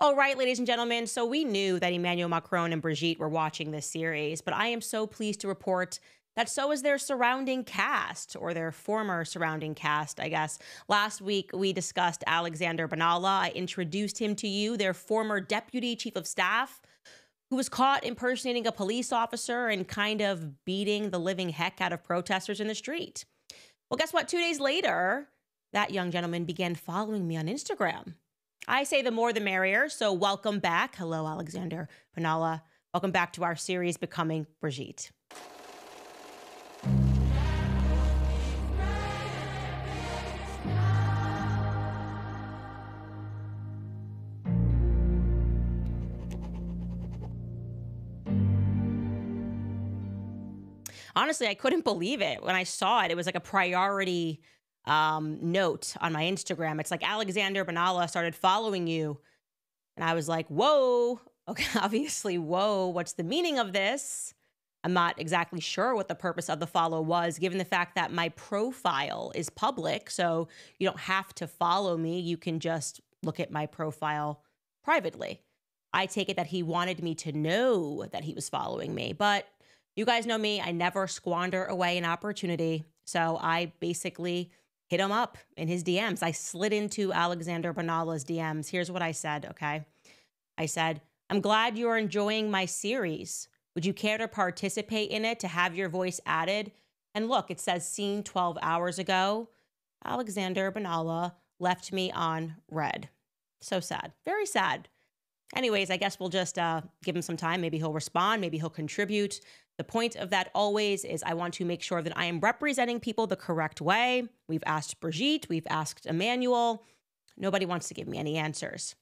All right, ladies and gentlemen, so we knew that Emmanuel Macron and Brigitte were watching this series, but I am so pleased to report that so is their surrounding cast, or their former surrounding cast, I guess. Last week, we discussed Alexander Banala. I introduced him to you, their former deputy chief of staff, who was caught impersonating a police officer and kind of beating the living heck out of protesters in the street. Well, guess what? 2 days later, that young gentleman began following me on Instagram. I say the more the merrier, so welcome back. Hello, Alexander Panala. Welcome back to our series, Becoming Brigitte. Honestly, I couldn't believe it. When I saw it, it was like a priority note on my Instagram. It's like Alexander Banala started following you. And I was like, whoa, okay, obviously, whoa, what's the meaning of this? I'm not exactly sure what the purpose of the follow was, given the fact that my profile is public. So you don't have to follow me. You can just look at my profile privately. I take it that he wanted me to know that he was following me. But you guys know me. I never squander away an opportunity. So I basically hit him up in his DMs. I slid into Alexander Banala's DMs. Here's what I said, okay? I said, I'm glad you're enjoying my series. Would you care to participate in it, to have your voice added? And look, it says seen 12 hours ago. Alexander Banala left me on red. So sad, very sad. Anyways, I guess we'll just give him some time. Maybe he'll respond. Maybe he'll contribute. The point of that always is I want to make sure that I am representing people the correct way. We've asked Brigitte. We've asked Emmanuel. Nobody wants to give me any answers.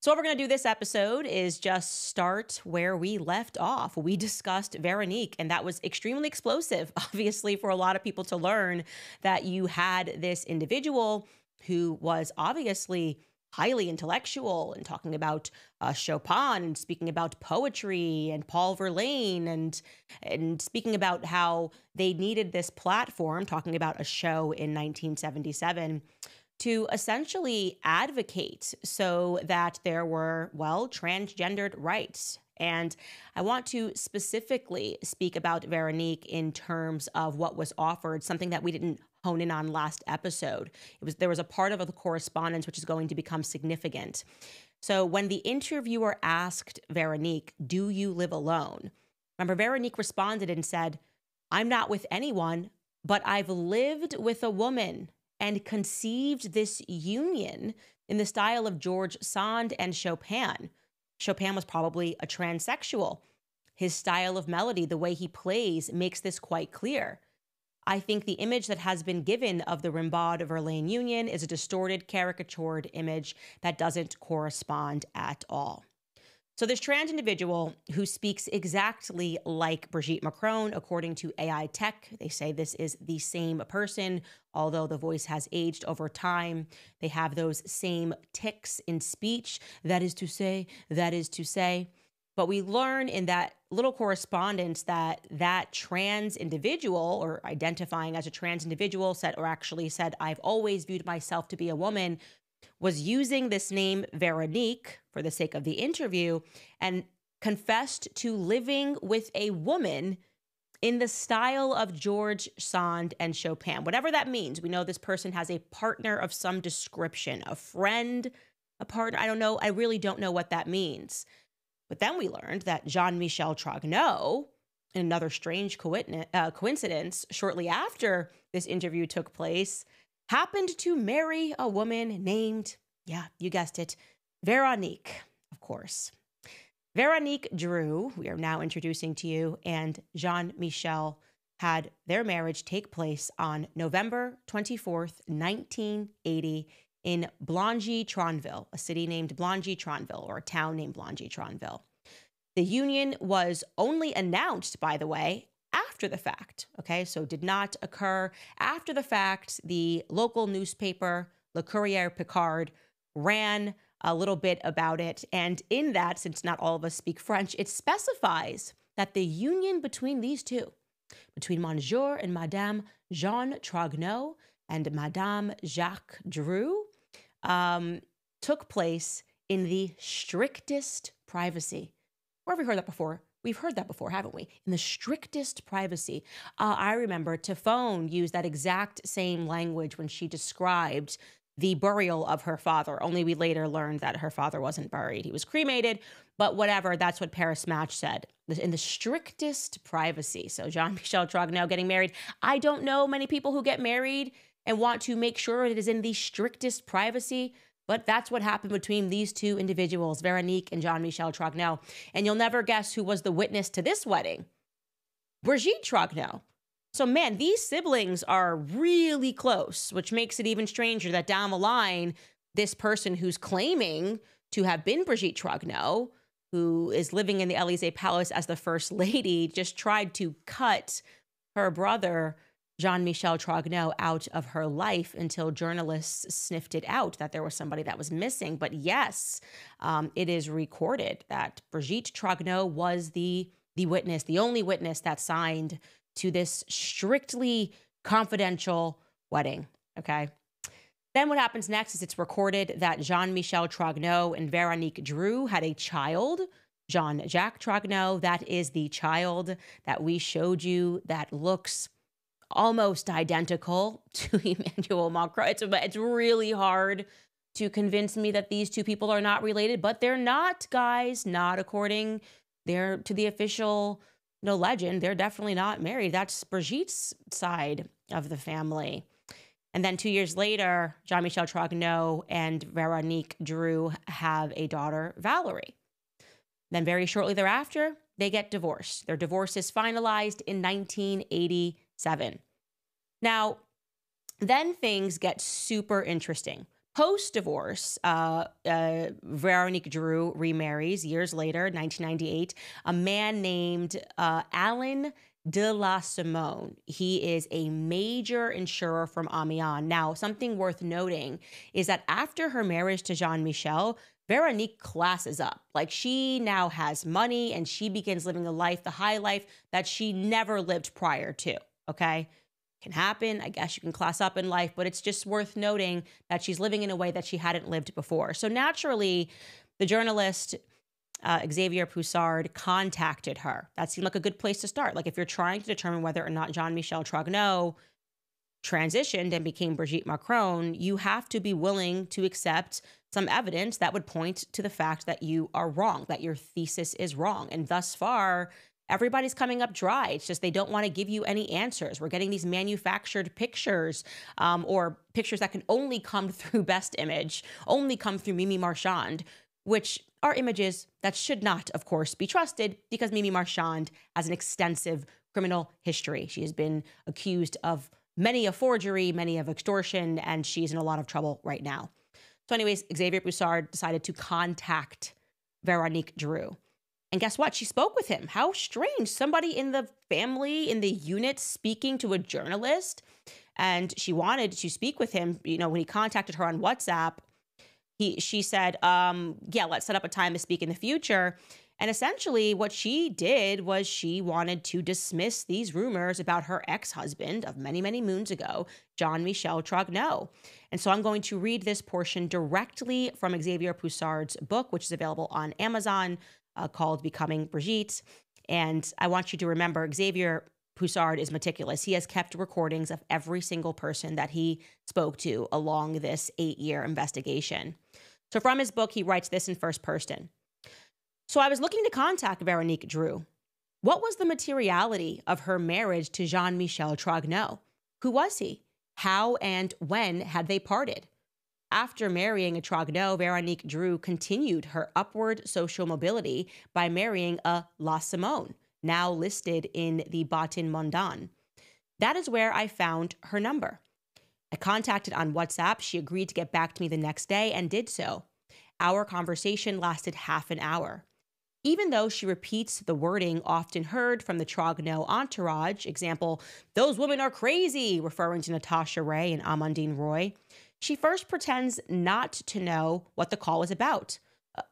So what we're going to do this episode is just start where we left off. We discussed Veronique, and that was extremely explosive, obviously, for a lot of people to learn that you had this individual who was obviously highly intellectual and talking about Chopin and speaking about poetry and Paul Verlaine and speaking about how they needed this platform, talking about a show in 1977, to essentially advocate so that there were, well, transgendered rights. And I want to specifically speak about Veronique in terms of what was offered, something that we didn't hone in on last episode. There was a part of the correspondence which is going to become significant. So when the interviewer asked Veronique, do you live alone? Remember, Veronique responded and said, I'm not with anyone, but I've lived with a woman and conceived this union in the style of George Sand and Chopin. Chopin was probably a transsexual. His style of melody, the way he plays, makes this quite clear. I think the image that has been given of the Rimbaud-Verlaine union is a distorted, caricatured image that doesn't correspond at all. So this trans individual who speaks exactly like Brigitte Macron, according to AI Tech, they say this is the same person, although the voice has aged over time. They have those same tics in speech, that is to say, that is to say. But we learn in that little correspondence that that trans individual, or identifying as a trans individual, said, or actually said, I've always viewed myself to be a woman, was using this name Veronique for the sake of the interview and confessed to living with a woman in the style of George Sand and Chopin. Whatever that means, we know this person has a partner of some description, a friend, a partner. I don't know. I really don't know what that means. But then we learned that Jean-Michel, in another strange coincidence, shortly after this interview took place, happened to marry a woman named, yeah, you guessed it, Veronique, of course. Veronique Drew, we are now introducing to you, and Jean-Michel had their marriage take place on November 24th, 1980, in Blangy-Tronville, a city named Blangy-Tronville, or a town named Blangy-Tronville. The union was only announced, by the way, after the fact, okay? So did not occur after the fact. The local newspaper, Le Courrier Picard, ran a little bit about it. And in that, since not all of us speak French, it specifies that the union between these two, between Monsieur and Madame Jean Trogneau and Madame Jacques Drew, took place in the strictest privacy. Where have we heard that before? We've heard that before, haven't we? In the strictest privacy. I remember Tefone used that exact same language when she described the burial of her father, only we later learned that her father wasn't buried. He was cremated, but whatever, that's what Paris Match said. In the strictest privacy. So Jean-Michel Trogneau getting married. I don't know many people who get married and want to make sure it is in the strictest privacy, but that's what happened between these two individuals, Veronique and Jean-Michel Trogneau. And you'll never guess who was the witness to this wedding. Brigitte Trogneau. So man, these siblings are really close, which makes it even stranger that down the line, this person who's claiming to have been Brigitte Trogneau, who is living in the Élysée Palace as the first lady, just tried to cut her brother, Jean-Michel Trogneau, out of her life until journalists sniffed it out that there was somebody that was missing. But yes, it is recorded that Brigitte Trogneau was the witness, the only witness that signed to this strictly confidential wedding, okay? Then what happens next is it's recorded that Jean-Michel Trogneau and Veronique Drew had a child, Jean-Jacques Trogneau. That is the child that we showed you that looks almost identical to Emmanuel Macron. It's really hard to convince me that these two people are not related, but they're not, guys, not according to the official legend. They're definitely not married. That's Brigitte's side of the family. And then 2 years later, Jean-Michel Trogneau and Veronique Drew have a daughter, Valerie. Then very shortly thereafter, they get divorced. Their divorce is finalized in 1987. Now, then things get super interesting. Post-divorce, Veronique Drew remarries years later, 1998, a man named Alain de la Simone. He is a major insurer from Amiens. Now, something worth noting is that after her marriage to Jean-Michel, Veronique classes up. Like, she now has money and she begins living a life, the high life that she never lived prior to, okay? Can happen. I guess you can class up in life, but it's just worth noting that she's living in a way that she hadn't lived before. So naturally, the journalist Xavier Poussard contacted her. That seemed like a good place to start. Like, if you're trying to determine whether or not Jean-Michel Trogneau transitioned and became Brigitte Macron, you have to be willing to accept some evidence that would point to the fact that you are wrong, that your thesis is wrong. And thus far, everybody's coming up dry. It's just they don't want to give you any answers. We're getting these manufactured pictures or pictures that can only come through Best Image, only come through Mimi Marchand, which are images that should not, of course, be trusted because Mimi Marchand has an extensive criminal history. She has been accused of many a forgery, many of extortion, and she's in a lot of trouble right now. So anyways, Xavier Poussard decided to contact Veronique Drew. And guess what? She spoke with him. How strange. Somebody in the family, in the unit, speaking to a journalist. And she wanted to speak with him. You know, when he contacted her on WhatsApp, she said, yeah, let's set up a time to speak in the future. And essentially what she did was she wanted to dismiss these rumors about her ex-husband of many, many moons ago, Jean-Michel Trogneau. And so I'm going to read this portion directly from Xavier Poussard's book, which is available on Amazon, called Becoming Brigitte. And I want you to remember, Xavier Poussard is meticulous. He has kept recordings of every single person that he spoke to along this 8-year investigation. So from his book, he writes this in first person. So I was looking to contact Veronique Drew. What was the materiality of her marriage to Jean-Michel Trogneau? Who was he? How and when had they parted? After marrying a Trogneau, Veronique Drew continued her upward social mobility by marrying a La Simone, now listed in the Bottin Mondain. That is where I found her number. I contacted on WhatsApp. She agreed to get back to me the next day and did so. Our conversation lasted half an hour. Even though she repeats the wording often heard from the Trogneau entourage, example, "Those women are crazy," referring to Natasha Ray and Amandine Roy, she first pretends not to know what the call is about.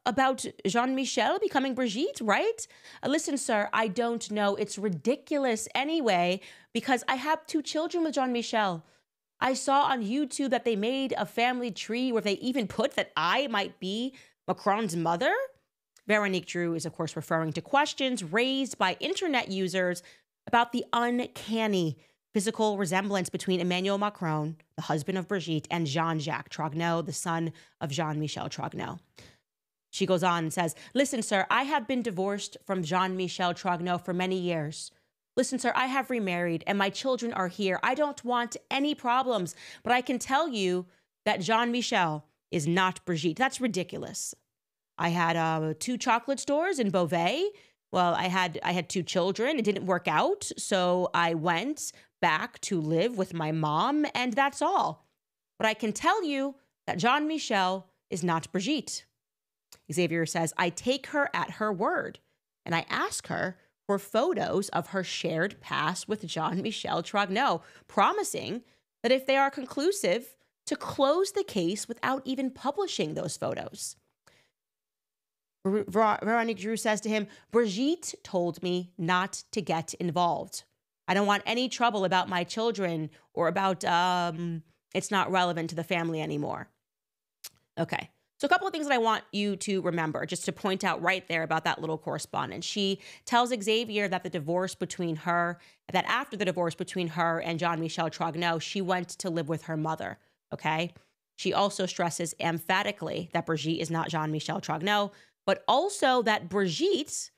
About Jean-Michel becoming Brigitte, right? Listen, sir, I don't know. It's ridiculous anyway, because I have 2 children with Jean-Michel. I saw on YouTube that they made a family tree where they even put that I might be Macron's mother? Veronique Drew is, of course, referring to questions raised by internet users about the uncanny physical resemblance between Emmanuel Macron, the husband of Brigitte, and Jean-Jacques Trogneux, the son of Jean-Michel Trogneux. She goes on and says, "Listen, sir, I have been divorced from Jean-Michel Trogneux for many years. Listen, sir, I have remarried and my children are here. I don't want any problems, but I can tell you that Jean-Michel is not Brigitte." That's ridiculous. I had 2 chocolate stores in Beauvais. Well, I had 2 children. It didn't work out, so I went back to live with my mom, and that's all. But I can tell you that Jean-Michel is not Brigitte. Xavier says, "I take her at her word, and I ask her for photos of her shared past with Jean-Michel Trogneux, promising that if they are conclusive, to close the case without even publishing those photos." Veronique Drew says to him, "Brigitte told me not to get involved. I don't want any trouble about my children or about, it's not relevant to the family anymore." Okay. So a couple of things that I want you to remember, just to point out right there about that little correspondence. She tells Xavier that that after the divorce between her and Jean-Michel Trogneux, she went to live with her mother, okay? She also stresses emphatically that Brigitte is not Jean-Michel Trogneux, but also that Brigitte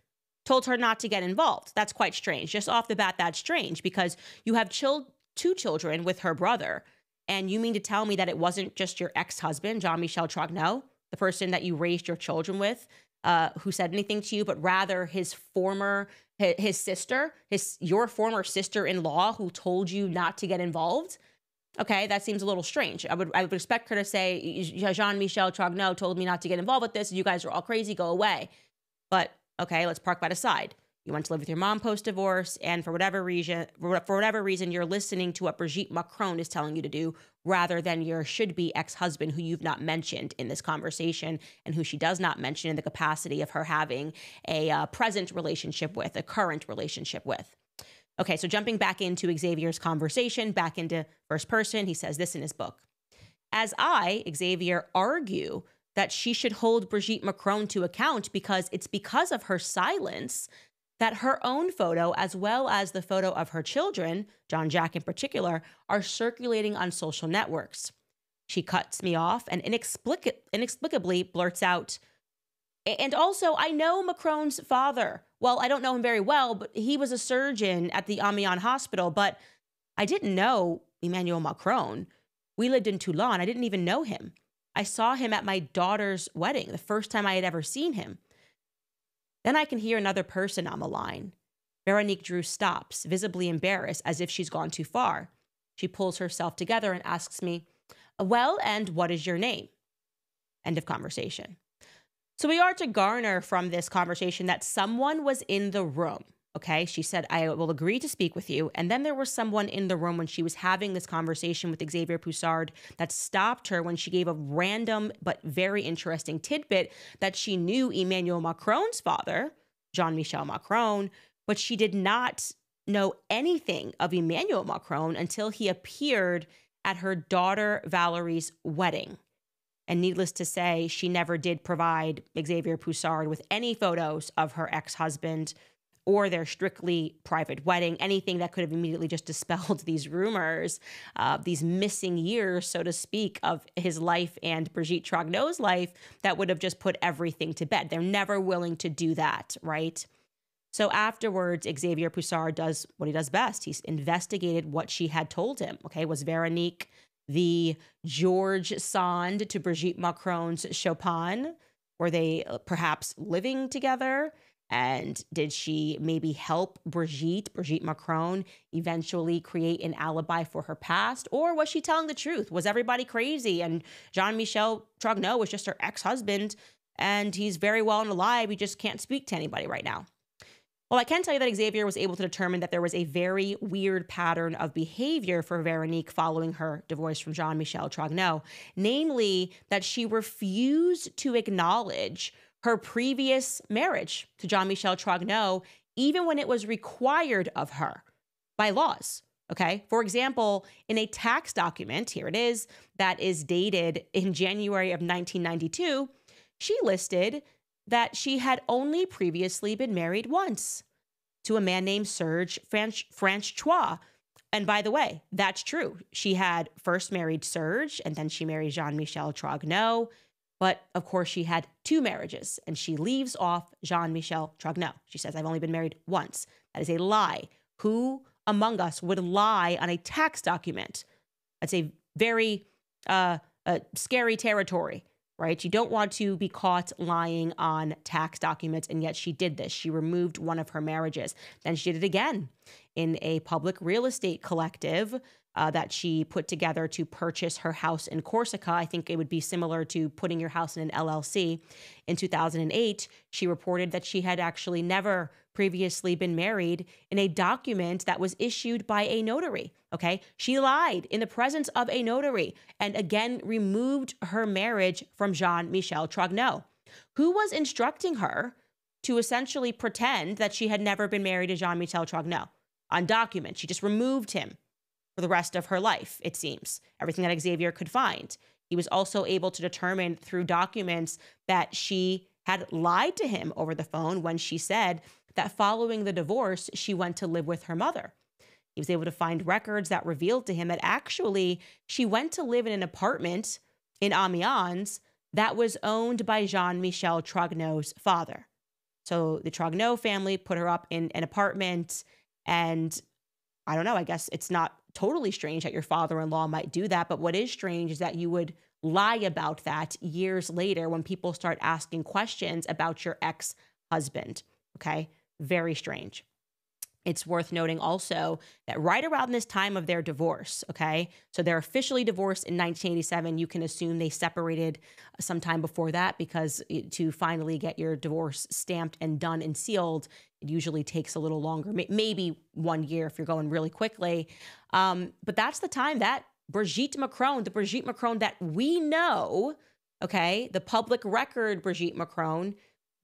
told her not to get involved. That's quite strange. Just off the bat, that's strange because you have 2 children with her brother, and you mean to tell me that it wasn't just your ex-husband, Jean-Michel Trogneux, the person that you raised your children with, who said anything to you, but rather his sister, your former sister-in-law who told you not to get involved? Okay, that seems a little strange. I would expect her to say, Jean-Michel Trogneux told me not to get involved with this. You guys are all crazy. Go away. But okay, let's park that aside. You went to live with your mom post-divorce, and for whatever reason, you're listening to what Brigitte Macron is telling you to do rather than your should-be ex-husband who you've not mentioned in this conversation and who she does not mention in the capacity of her having a present relationship with, a current relationship with. Okay, so jumping back into Xavier's conversation, back into first person, he says this in his book. "As I, Xavier, argue that she should hold Brigitte Macron to account because it's because of her silence that her own photo, as well as the photo of her children, Jean-Jacques in particular, are circulating on social networks. She cuts me off and inexplicably blurts out, and also, I know Macron's father. Well, I don't know him very well, but he was a surgeon at the Amiens hospital, but I didn't know Emmanuel Macron. We lived in Toulon. I didn't even know him. I saw him at my daughter's wedding, the first time I had ever seen him." Then I can hear another person on the line. Veronique Drew stops, visibly embarrassed, as if she's gone too far. She pulls herself together and asks me, "Well, and what is your name?" End of conversation. So we are to garner from this conversation that someone was in the room, okay? She said, "I will agree to speak with you." And then there was someone in the room when she was having this conversation with Xavier Poussard that stopped her when she gave a random but very interesting tidbit that she knew Emmanuel Macron's father, Jean-Michel Macron, but she did not know anything of Emmanuel Macron until he appeared at her daughter Valerie's wedding. And needless to say, she never did provide Xavier Poussard with any photos of her ex-husband or their strictly private wedding, anything that could have immediately just dispelled these rumors, these missing years, so to speak, of his life and Brigitte Trogneux's life that would have just put everything to bed. They're never willing to do that, right? So afterwards, Xavier Poussard does what he does best. He's investigated what she had told him, okay? Was Veronique the George Sand to Brigitte Macron's Chopin? Were they perhaps living together? And did she maybe help Brigitte Macron, eventually create an alibi for her past? Or was she telling the truth? Was everybody crazy? And Jean-Michel Trogneux was just her ex-husband, and he's very well and alive. We just can't speak to anybody right now. Well, I can tell you that Xavier was able to determine that there was a very weird pattern of behavior for Veronique following her divorce from Jean-Michel Trogneux, namely that she refused to acknowledge her previous marriage to Jean-Michel Trogneux, even when it was required of her by laws. Okay. For example, in a tax document, here it is, that is dated in January of 1992, she listed that she had only previously been married once to a man named Serge Francois. And by the way, that's true. She had first married Serge, and then she married Jean-Michel Trogneau. But of course, she had two marriages, and she leaves off Jean-Michel Trogneau. She says, I've only been married once. That is a lie. Who among us would lie on a tax document? That's a very scary territory, right? You don't want to be caught lying on tax documents, and yet she did this. She removed one of her marriages. Then she did it again in a public real estate collective that she put together to purchase her house in Corsica. I think it would be similar to putting your house in an LLC. In 2008, she reported that she had actually never previously been married in a document that was issued by a notary. Okay. She lied in the presence of a notary and again removed her marriage from Jean-Michel Trogneau, who was instructing her to essentially pretend that she had never been married to Jean-Michel Trogneau on documents. She just removed him for the rest of her life, it seems. Everything that Xavier could find. He was also able to determine through documents that she had lied to him over the phone when she said that following the divorce, she went to live with her mother. He was able to find records that revealed to him that actually she went to live in an apartment in Amiens that was owned by Jean-Michel Trogneau's father. So the Trogneau family put her up in an apartment, and I don't know, I guess it's not totally strange that your father-in-law might do that, but what is strange is that you would lie about that years later when people start asking questions about your ex-husband, okay? Very strange. It's worth noting also that right around this time of their divorce, okay, so they're officially divorced in 1987. You can assume they separated sometime before that because to finally get your divorce stamped and done and sealed, it usually takes a little longer, maybe 1 year if you're going really quickly. But that's the time that Brigitte Macron, the Brigitte Macron that we know, okay, the public record Brigitte Macron,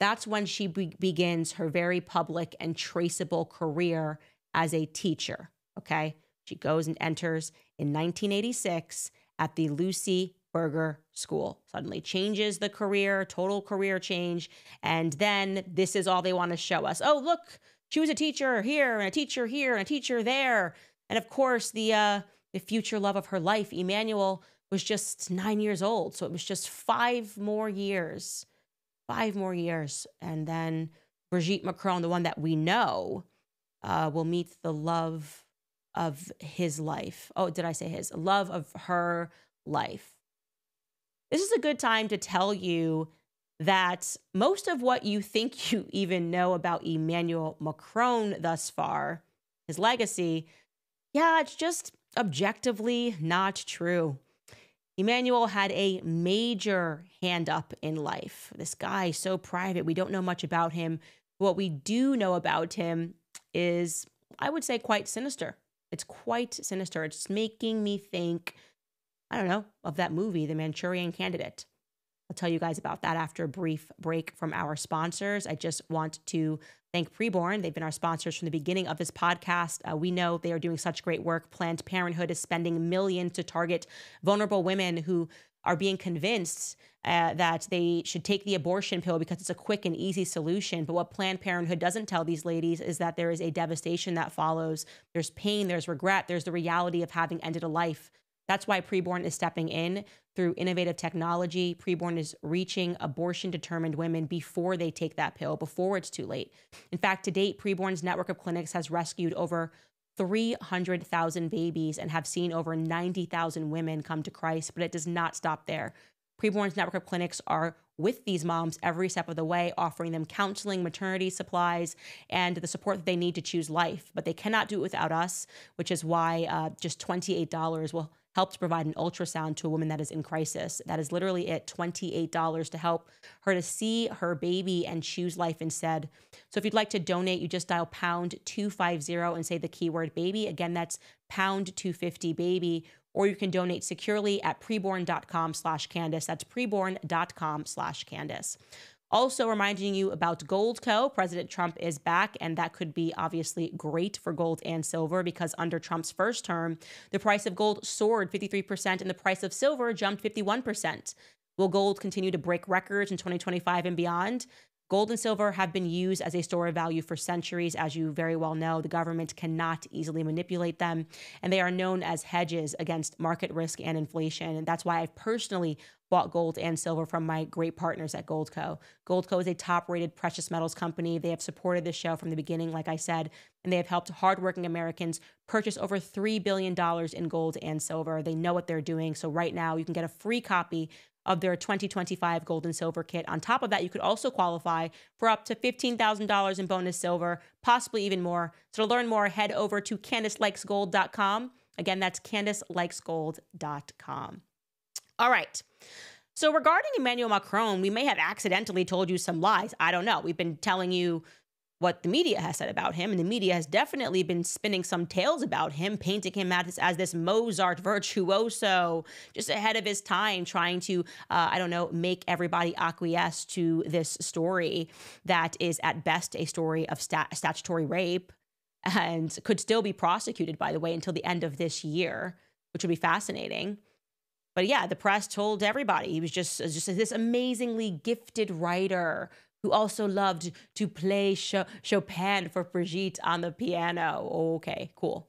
that's when she begins her very public and traceable career as a teacher, okay? She goes and enters in 1986 at the Lucy Berger School. Suddenly changes the career, total career change, and then this is all they want to show us. Oh, look, she was a teacher here, and a teacher here, and a teacher there. And of course, the future love of her life, Emmanuel, was just 9 years old, so it was just 5 more years. 5 more years. And then Brigitte Macron, the one that we know, will meet the love of his life. Oh, did I say his? Love of her life. This is a good time to tell you that most of what you think you even know about Emmanuel Macron thus far, his legacy, yeah, it's just objectively not true. Emmanuel had a major hand up in life. This guy is so private. We don't know much about him. What we do know about him is, I would say, quite sinister. It's quite sinister. It's making me think, I don't know, of that movie, The Manchurian Candidate. I'll tell you guys about that after a brief break from our sponsors. I just want to thank PreBorn. They've been our sponsors from the beginning of this podcast. We know they are doing such great work. Planned Parenthood is spending millions to target vulnerable women who are being convinced that they should take the abortion pill because it's a quick and easy solution. But what Planned Parenthood doesn't tell these ladies is that there is a devastation that follows. There's pain, there's regret, there's the reality of having ended a life. That's why PreBorn is stepping in through innovative technology. PreBorn is reaching abortion-determined women before they take that pill, before it's too late. In fact, to date, PreBorn's network of clinics has rescued over 300,000 babies and have seen over 90,000 women come to Christ, but it does not stop there. PreBorn's network of clinics are with these moms every step of the way, offering them counseling, maternity supplies, and the support that they need to choose life. But they cannot do it without us, which is why just $28 will help to provide an ultrasound to a woman that is in crisis. That is literally it, $28 to help her to see her baby and choose life instead. So if you'd like to donate, you just dial pound 250 and say the keyword baby. Again, that's pound 250 baby. Or you can donate securely at preborn.com/Candace. That's preborn.com/Candace. Also reminding you about GoldCo. President Trump is back, and that could be obviously great for gold and silver because under Trump's first term, the price of gold soared 53% and the price of silver jumped 51%. Will gold continue to break records in 2025 and beyond? Gold and silver have been used as a store of value for centuries. As you very well know, the government cannot easily manipulate them, and they are known as hedges against market risk and inflation. And that's why I've personally bought gold and silver from my great partners at GoldCo. GoldCo is a top-rated precious metals company. They have supported this show from the beginning, like I said, and they have helped hardworking Americans purchase over $3 billion in gold and silver. They know what they're doing. So right now, you can get a free copy of their 2025 gold and silver kit. On top of that, you could also qualify for up to $15,000 in bonus silver, possibly even more. So to learn more, head over to CandiceLikesGold.com. Again, that's CandiceLikesGold.com. All right. So regarding Emmanuel Macron, we may have accidentally told you some lies. I don't know. We've been telling you what the media has said about him, and the media has definitely been spinning some tales about him, painting him as this Mozart virtuoso, just ahead of his time, trying to, make everybody acquiesce to this story that is at best a story of statutory rape and could still be prosecuted, by the way, until the end of this year, which would be fascinating. But yeah, the press told everybody he was just this amazingly gifted writer who also loved to play Chopin for Brigitte on the piano. Okay, cool.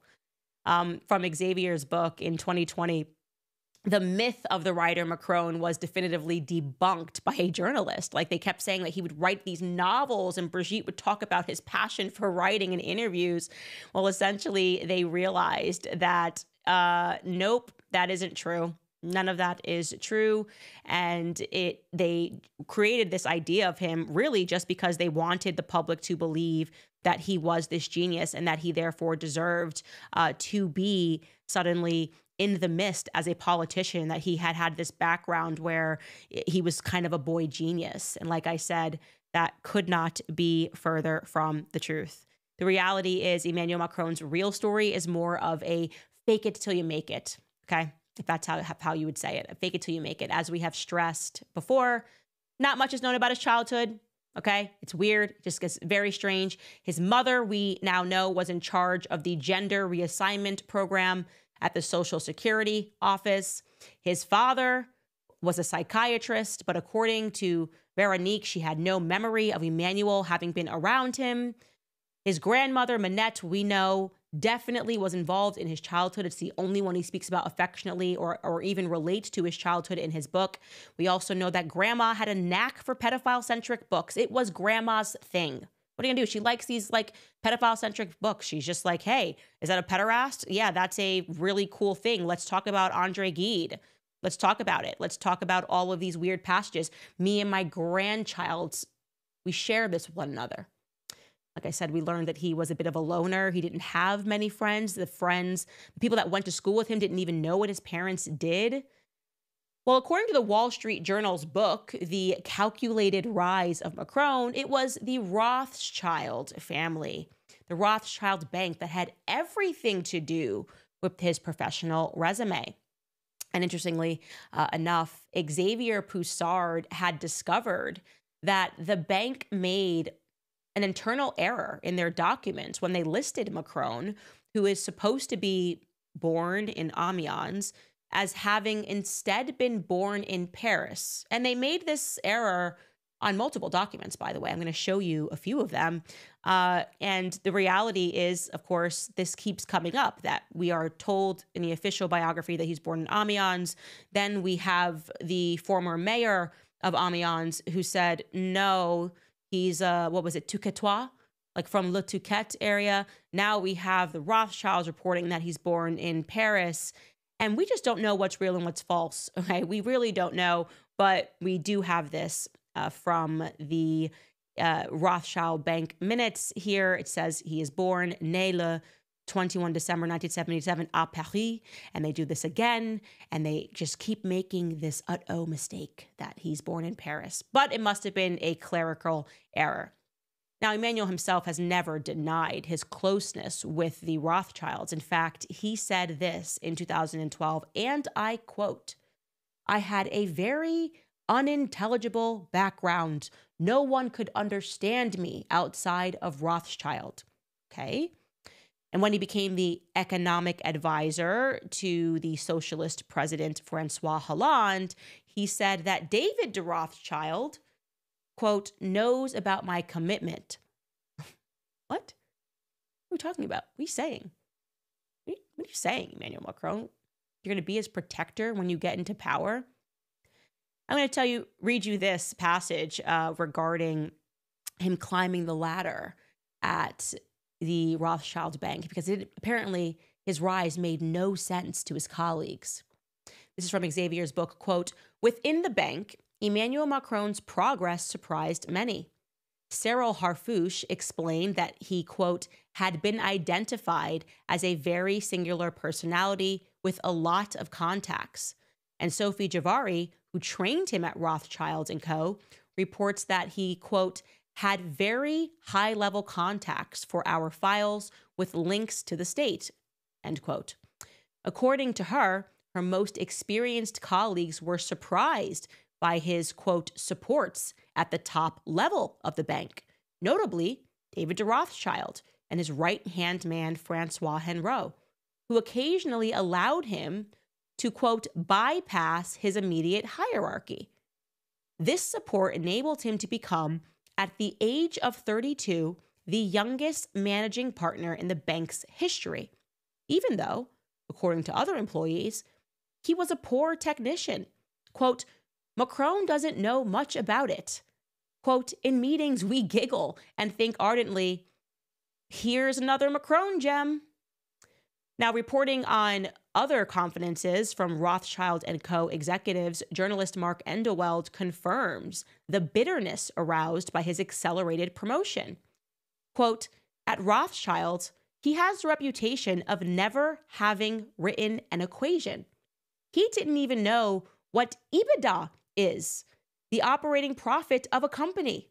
From Xavier's book in 2020, the myth of the writer Macron was definitively debunked by a journalist. Like, they kept saying that he would write these novels and Brigitte would talk about his passion for writing in interviews. Well, essentially, they realized that, nope, that isn't true. None of that is true. And they created this idea of him really just because they wanted the public to believe that he was this genius and that he therefore deserved to be suddenly in the mist as a politician, that he had this background where he was kind of a boy genius. And like I said, that could not be further from the truth. The reality is Emmanuel Macron's real story is more of a fake it till you make it, okay? If that's how you would say it, fake it till you make it. As we have stressed before, not much is known about his childhood, okay? It's weird, it just gets very strange. His mother, we now know, was in charge of the gender reassignment program at the Social Security office. His father was a psychiatrist, but according to Veronique, she had no memory of Emmanuel having been around him. His grandmother, Manette, we know, definitely was involved in his childhood. It's the only one he speaks about affectionately or even relates to his childhood in his book. We also know that grandma had a knack for pedophile-centric books. It was grandma's thing. What are you gonna do? She likes these like pedophile-centric books. She's just like, hey, is that a pederast? Yeah, that's a really cool thing. Let's talk about Andre Gide. Let's talk about it. Let's talk about all of these weird passages. Me and my grandchilds, we share this with one another. Like I said, we learned that he was a bit of a loner. He didn't have many friends. The people that went to school with him didn't even know what his parents did. Well, according to the Wall Street Journal's book, The Calculated Rise of Macron, it was the Rothschild family, the Rothschild bank, that had everything to do with his professional resume. And interestingly enough, Xavier Poussard had discovered that the bank made an internal error in their documents when they listed Macron, who is supposed to be born in Amiens, as having instead been born in Paris. And they made this error on multiple documents, by the way. I'm going to show you a few of them. And the reality is, of course, this keeps coming up, that we are told in the official biography that he's born in Amiens. Then we have the former mayor of Amiens who said, no, he's, Touquetois, like from Le Touquet area. Now we have the Rothschilds reporting that he's born in Paris. And we just don't know what's real and what's false, okay? We really don't know, but we do have this from the Rothschild Bank minutes here. It says he is born, né le 21 December 1977 à Paris, and they do this again, and they just keep making this mistake that he's born in Paris. But it must have been a clerical error. Now, Emmanuel himself has never denied his closeness with the Rothschilds. In fact, he said this in 2012, and I quote, "I had a very unintelligible background. No one could understand me outside of Rothschild." Okay? And when he became the economic advisor to the socialist president Francois Hollande, he said that David de Rothschild, quote, knows about my commitment. What? What are we talking about? What are you saying? What are you saying, Emmanuel Macron? You're going to be his protector when you get into power? I'm going to read you this passage regarding him climbing the ladder at the Rothschild Bank, because apparently his rise made no sense to his colleagues. This is from Xavier's book, quote, within the bank, Emmanuel Macron's progress surprised many. Cyril Harfouche explained that he, quote, had been identified as a very singular personality with a lot of contacts. And Sophie Javari, who trained him at Rothschild & Co., reports that he, quote, had very high-level contacts for our files with links to the state, end quote. According to her, her most experienced colleagues were surprised by his, quote, supports at the top level of the bank, notably David de Rothschild and his right-hand man, Francois Henrot, who occasionally allowed him to, quote, bypass his immediate hierarchy. This support enabled him to become, at the age of 32, the youngest managing partner in the bank's history, even though, according to other employees, he was a poor technician. Quote, Macron doesn't know much about it. Quote, in meetings, we giggle and think ardently, here's another Macron gem. Now, reporting on other confidences from Rothschild & Co. executives, journalist Mark Endeweld confirms the bitterness aroused by his accelerated promotion. Quote, at Rothschild, he has the reputation of never having written an equation. He didn't even know what EBITDA is, the operating profit of a company.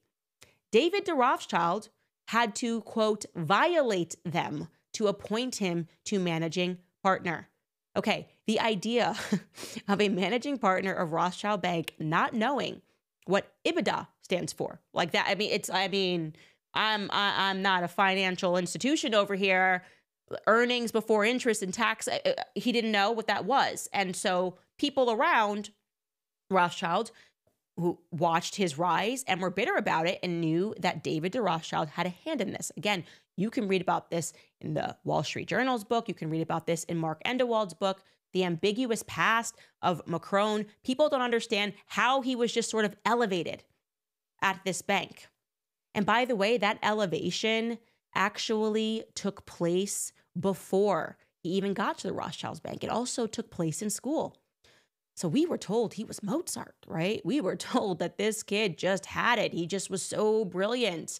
David de Rothschild had to, quote, violate them to appoint him to managing partner. Okay, the idea of a managing partner of Rothschild Bank not knowing what EBITDA stands for, like that. I'm not a financial institution over here. Earnings before interest and tax. He didn't know what that was, and so people around Rothschild who watched his rise and were bitter about it and knew that David de Rothschild had a hand in this. Again, you can read about this in the Wall Street Journal's book. You can read about this in Mark Endeweld's book, The Ambiguous Past of Macron. People don't understand how he was just sort of elevated at this bank. And by the way, that elevation actually took place before he even got to the Rothschild's bank. It also took place in school. So we were told he was Mozart, right? We were told that this kid just had it. He just was so brilliant.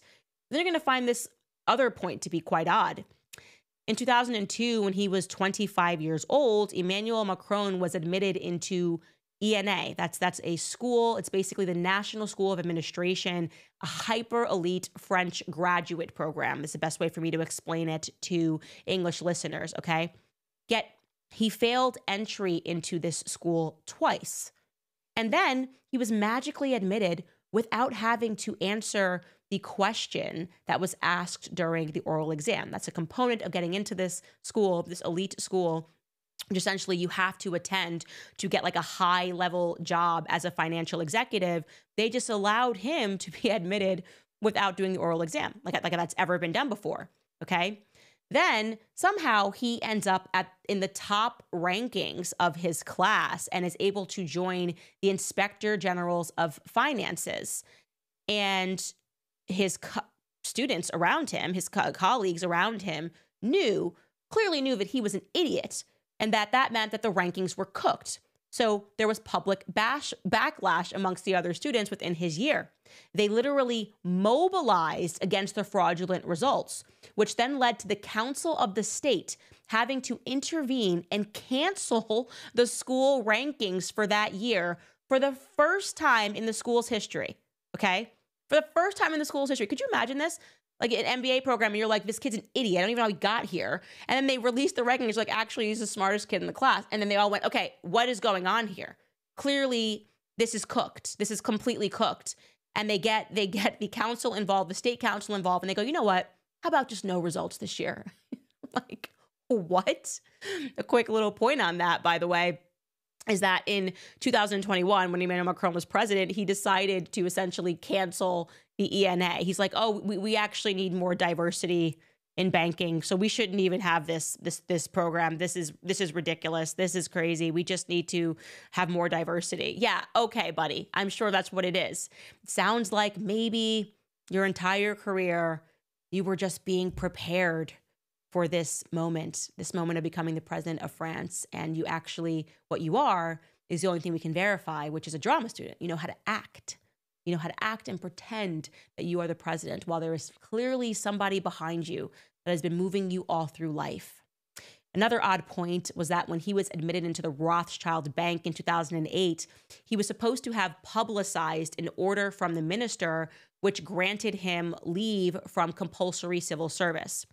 Then you're going to find this other point to be quite odd. In 2002, when he was 25 years old, Emmanuel Macron was admitted into ENA. That's a school. It's basically the National School of Administration, a hyper elite French graduate program. It's the best way for me to explain it to English listeners, okay? Yet he failed entry into this school twice. And then he was magically admitted without having to answer the question that was asked during the oral exam. That's a component of getting into this school, this elite school, which essentially you have to attend to get like a high level job as a financial executive. They just allowed him to be admitted without doing the oral exam, like that's ever been done before, okay? Then somehow he ends up in the top rankings of his class and is able to join the Inspector Generals of Finances. And his students around him, his colleagues around him, clearly knew that he was an idiot and that meant that the rankings were cooked. So there was public backlash amongst the other students within his year. They literally mobilized against the fraudulent results, which then led to the Council of the State having to intervene and cancel the school rankings for that year for the first time in the school's history, okay? For the first time in the school's history. Could you imagine this? Like an MBA program, and you're like, this kid's an idiot. I don't even know how he got here. And then they released the rankings, like, actually, he's the smartest kid in the class. And then they all went, okay, what is going on here? Clearly, this is cooked. This is completely cooked. And they get the council involved, the state council involved, and they go, you know what? How about just no results this year? Like, what? A quick little point on that, by the way, is that in 2021, when Emmanuel Macron was president, he decided to essentially cancel the ENA. He's like, oh, we actually need more diversity in banking, so we shouldn't even have this program. This is ridiculous. This is crazy. We just need to have more diversity. Yeah, okay, buddy. I'm sure that's what it is. It sounds like maybe your entire career you were just being prepared for this moment of becoming the president of France. And you actually, what you are is the only thing we can verify, which is a drama student. You know how to act. You know how to act and pretend that you are the president while there is clearly somebody behind you that has been moving you all through life. Another odd point was that when he was admitted into the Rothschild Bank in 2008, he was supposed to have publicized an order from the minister which granted him leave from compulsory civil service.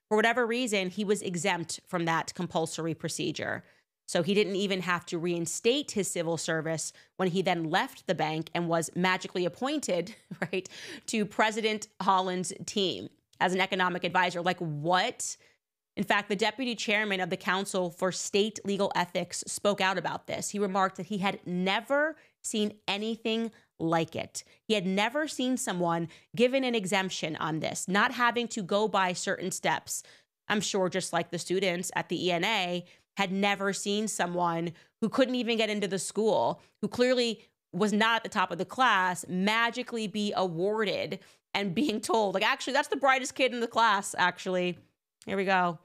For whatever reason, he was exempt from that compulsory procedure. So he didn't even have to reinstate his civil service when he then left the bank and was magically appointed, right, to President Holland's team as an economic advisor. Like, what? In fact, the deputy chairman of the Council for State Legal Ethics spoke out about this. He remarked that he had never seen anything like it. He had never seen someone given an exemption on this, not having to go by certain steps. I'm sure just like the students at the ENA had never seen someone who couldn't even get into the school, who clearly was not at the top of the class, magically be awarded and being told, like, actually, that's the brightest kid in the class, actually. Here we go.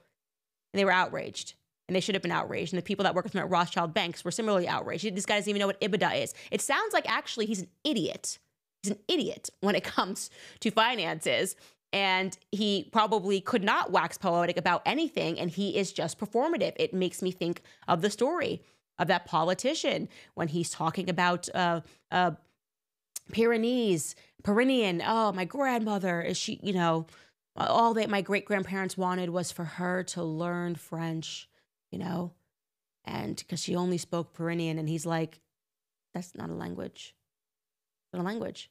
And they were outraged. And they should have been outraged. And the people that work with him at Rothschild Banks were similarly outraged. This guy doesn't even know what EBITDA is. It sounds like actually he's an idiot. He's an idiot when it comes to finances. And he probably could not wax poetic about anything. And he is just performative. It makes me think of the story of that politician when he's talking about Pyrenean. Oh, my grandmother, is she, you know, all that my great-grandparents wanted was for her to learn French, you know, and because she only spoke Pyrenean. And he's like, that's not a language. It's not a language.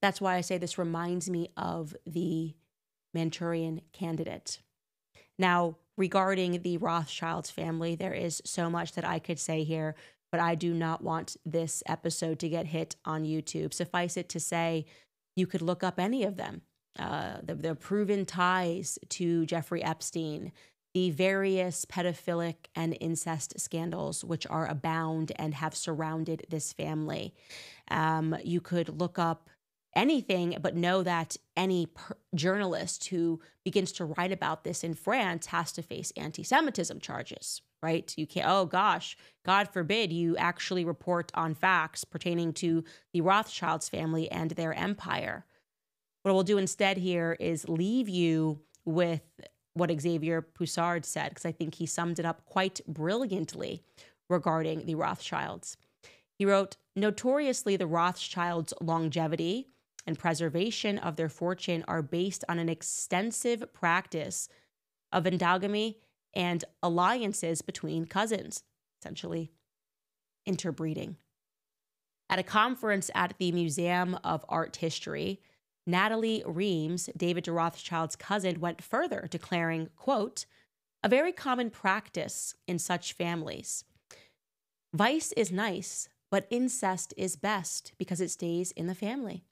That's why I say this reminds me of the Manchurian Candidate. Now, regarding the Rothschilds family, there is so much that I could say here, but I do not want this episode to get hit on YouTube. Suffice it to say, you could look up any of them. The proven ties to Jeffrey Epstein, the various pedophilic and incest scandals which are abound and have surrounded this family. You could look up anything, but know that any journalist who begins to write about this in France has to face anti-Semitism charges, right? You can't, oh gosh, God forbid you actually report on facts pertaining to the Rothschilds family and their empire. What we'll do instead here is leave you with what Xavier Poussard said, because I think he summed it up quite brilliantly regarding the Rothschilds. He wrote, notoriously, the Rothschilds' longevity and preservation of their fortune are based on an extensive practice of endogamy and alliances between cousins, essentially interbreeding. At a conference at the Museum of Art History, Natalie Reams, David de Rothschild's cousin, went further, declaring, quote, a very common practice in such families. Vice is nice, but incest is best because it stays in the family.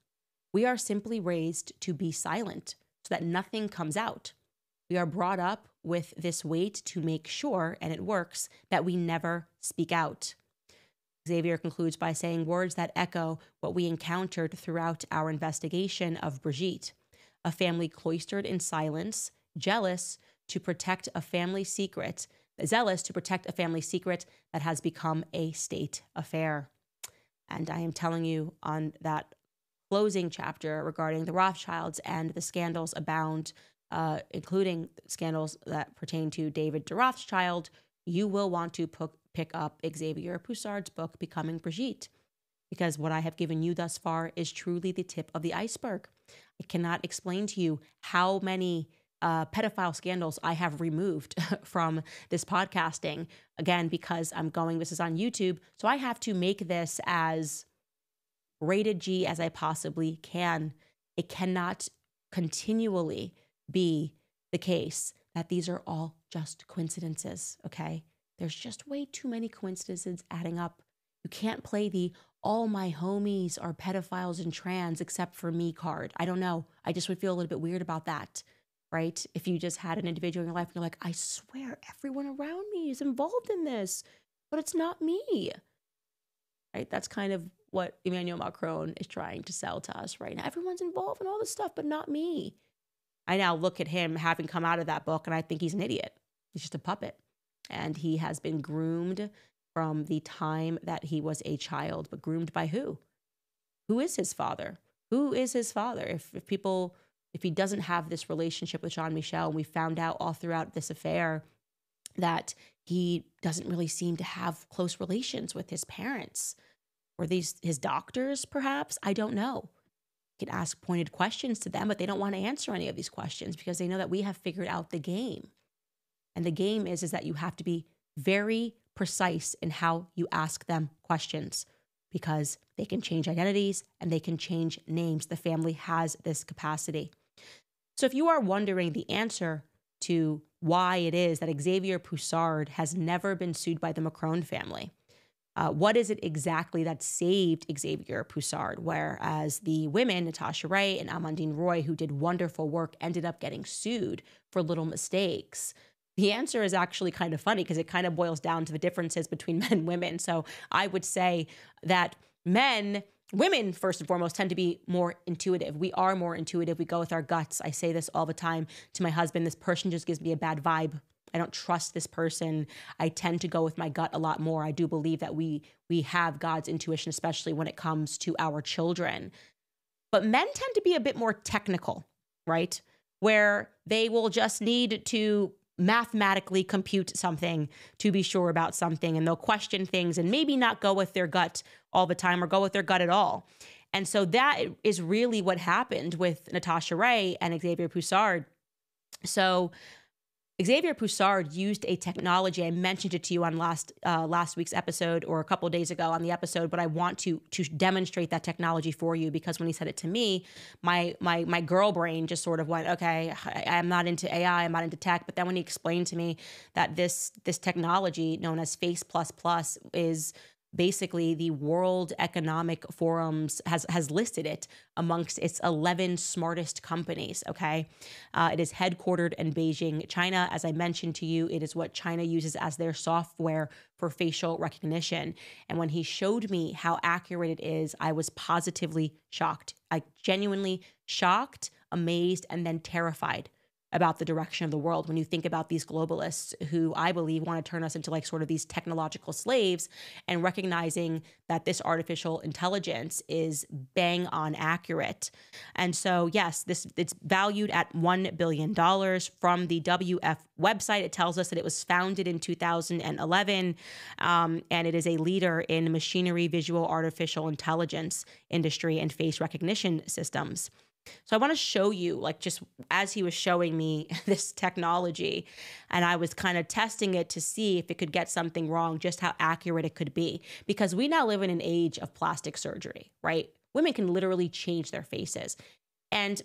We are simply raised to be silent so that nothing comes out. We are brought up with this weight to make sure, and it works, that we never speak out. Xavier concludes by saying words that echo what we encountered throughout our investigation of Brigitte, a family cloistered in silence, zealous to protect a family secret that has become a state affair. And I am telling you, on that closing chapter regarding the Rothschilds and the scandals abound, including scandals that pertain to David de Rothschild, you will want to pick up Xavier Poussard's book, Becoming Brigitte, because what I have given you thus far is truly the tip of the iceberg. I cannot explain to you how many pedophile scandals I have removed from this podcasting, again, because this is on YouTube, so I have to make this as rated G as I possibly can. It cannot continually be the case that these are all just coincidences, okay? There's just way too many coincidences adding up. You can't play the all my homies are pedophiles and trans except for me card. I don't know. I just would feel a little bit weird about that, right? If you just had an individual in your life and you're like, I swear everyone around me is involved in this, but it's not me, right? That's kind of what Emmanuel Macron is trying to sell to us right now. Everyone's involved in all this stuff, but not me. I now look at him having come out of that book and I think he's an idiot. He's just a puppet. And he has been groomed from the time that he was a child, but groomed by who? Who is his father? Who is his father? If he doesn't have this relationship with Jean-Michel, and we found out all throughout this affair that he doesn't really seem to have close relations with his parents. Or these his doctors, perhaps? I don't know. You can ask pointed questions to them, but they don't want to answer any of these questions because they know that we have figured out the game. And the game is that you have to be very precise in how you ask them questions because they can change identities and they can change names. The family has this capacity. So if you are wondering the answer to why it is that Xavier Poussard has never been sued by the Macron family, what is it exactly that saved Xavier Poussard, whereas the women, Natasha Ray and Amandine Roy, who did wonderful work, ended up getting sued for little mistakes? The answer is actually kind of funny because it kind of boils down to the differences between men and women. So I would say that women, first and foremost, tend to be more intuitive. We are more intuitive. We go with our guts. I say this all the time to my husband. This person just gives me a bad vibe. I don't trust this person. I tend to go with my gut a lot more. I do believe that we have God's intuition, especially when it comes to our children. But men tend to be a bit more technical, right? Where they will just need to mathematically compute something to be sure about something, and they'll question things and maybe not go with their gut all the time or go with their gut at all. And so that is really what happened with Natasha Ray and Xavier Poussard. So Xavier Poussard used a technology. I mentioned it to you on last week's episode or a couple of days ago on the episode, but I want to demonstrate that technology for you because when he said it to me, my girl brain just sort of went, okay, I'm not into AI, I'm not into tech. But then when he explained to me that this technology known as Face++ is basically the World Economic Forum's has listed it amongst its 11 smartest companies, okay? It is headquartered in Beijing, China. As I mentioned to you, it is what China uses as their software for facial recognition. And when he showed me how accurate it is, I was positively shocked. I genuinely shocked, amazed, and then terrified about the direction of the world when you think about these globalists who I believe want to turn us into like sort of these technological slaves, and recognizing that this artificial intelligence is bang on accurate. And so, yes, it's valued at $1 billion from the WF website. It tells us that it was founded in 2011, and it is a leader in machinery, visual, artificial intelligence industry and face recognition systems. So I want to show you, like, just as he was showing me this technology, and I was kind of testing it to see if it could get something wrong, just how accurate it could be. Because we now live in an age of plastic surgery, right? Women can literally change their faces. And